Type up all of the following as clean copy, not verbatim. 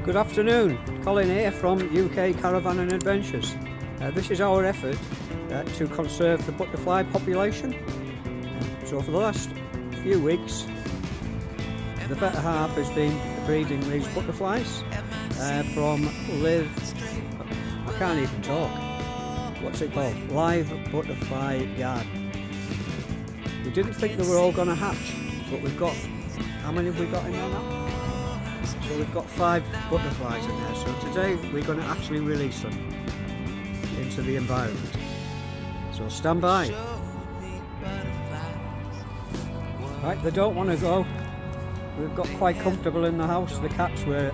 Good afternoon, Colin here from UK Caravan and Adventures. This is our effort to conserve the butterfly population. So for the last few weeks, the better half has been breeding these butterflies from I can't even talk. What's it called? Live Butterfly Yard. We didn't think they were all going to hatch, but we've got, how many have we got in there now? So we've got 5 butterflies in there. So today we're going to actually release them into the environment. So stand by. Right, they don't want to go. We've got quite comfortable in the house. The cats were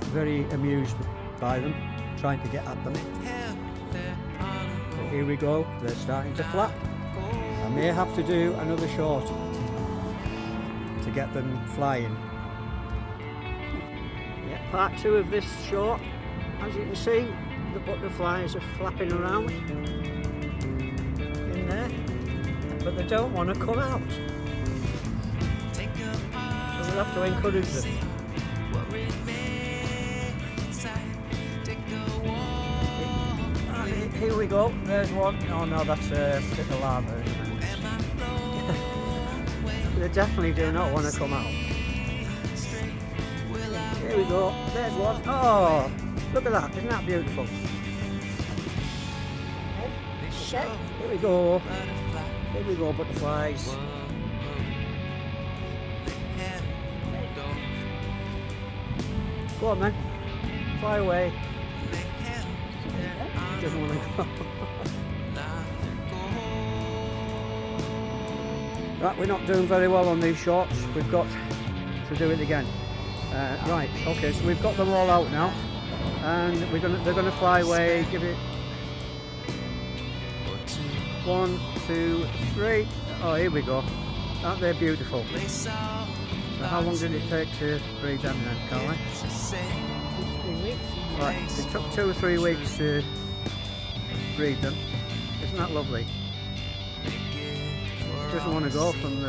very amused by them, trying to get at them. But here we go, they're starting to flap. I may have to do another shot to get them flying. Yeah, part 2 of this shot. As you can see, the butterflies are flapping around in there, but they don't want to come out. So we'll have to encourage them. Here we go, there's one. Oh no, that's a bit of lava, isn't it? They definitely do not want to come out. Here we go, there's one. Oh, look at that, isn't that beautiful? Here we go. Here we go, butterflies. Go on then, fly away. Doesn't want to go. Right, we're not doing very well on these shots. We've got to do it again. Right, okay, so we've got them all out now, and they're gonna fly away. Give it 1, 2, 3. Oh, here we go. Aren't they beautiful? So how long did it take to breed them then, Carly? 2 to 3 weeks. Right, it took 2 or 3 weeks to breed them. Isn't that lovely? Doesn't want to go from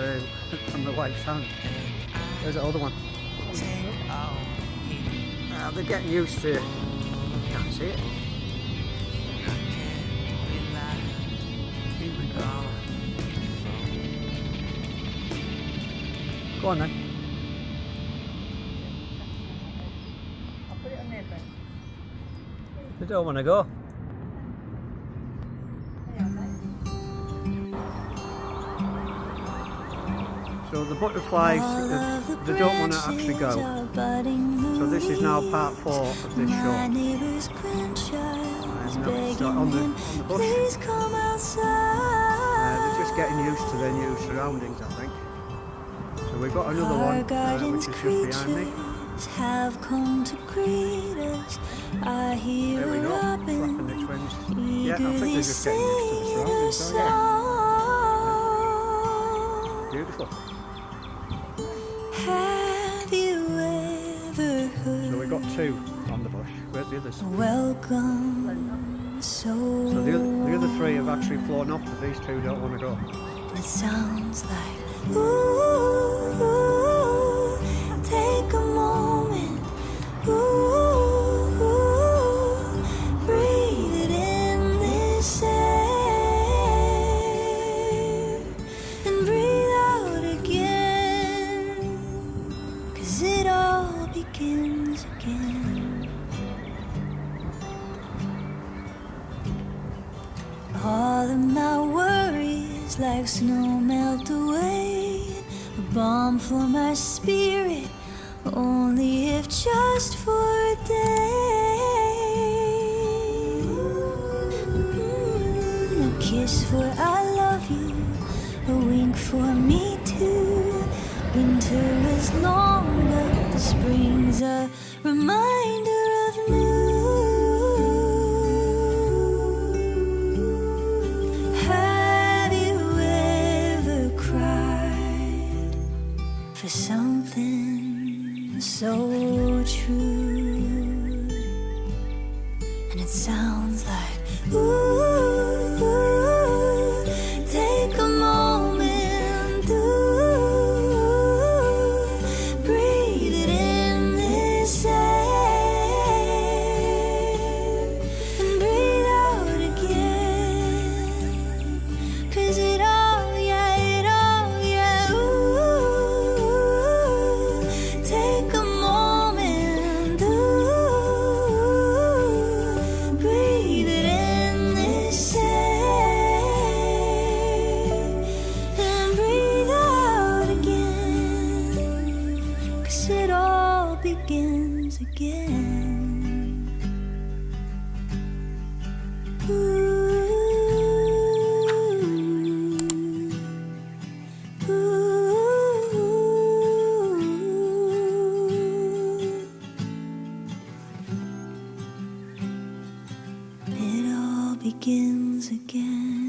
the wife's hand. There's the other one. They're getting used to it. Can't see it. Here we go. Go on then. I'll put it on there, Ben. They don't want to go. So the butterflies, they don't want to actually go. So this is now part 4 of this show. And now it's on the bush. They're just getting used to their new surroundings, I think. So we've got another one, which is just behind me. Have come to greet us. I hear There we go, flapping the twins. Yeah, I think they're just getting used to the surroundings, so yeah. Beautiful. Have you ever heard? So we've got 2 on the bush. Where's the others? Welcome, So the other 3 have actually flown off, but these 2 don't want to go. It sounds like ooh, take a moment, ooh, breathe it in this air and breathe out again, 'cause it all begins again. All of my worries like snow melt away, a balm for my spirit, only if just for a day. A kiss for I love you, a wink for me too. Winter is long, but the spring's a reminder of new. For something so true, and it sounds like ooh, take a moment, ooh, breathe it in this again.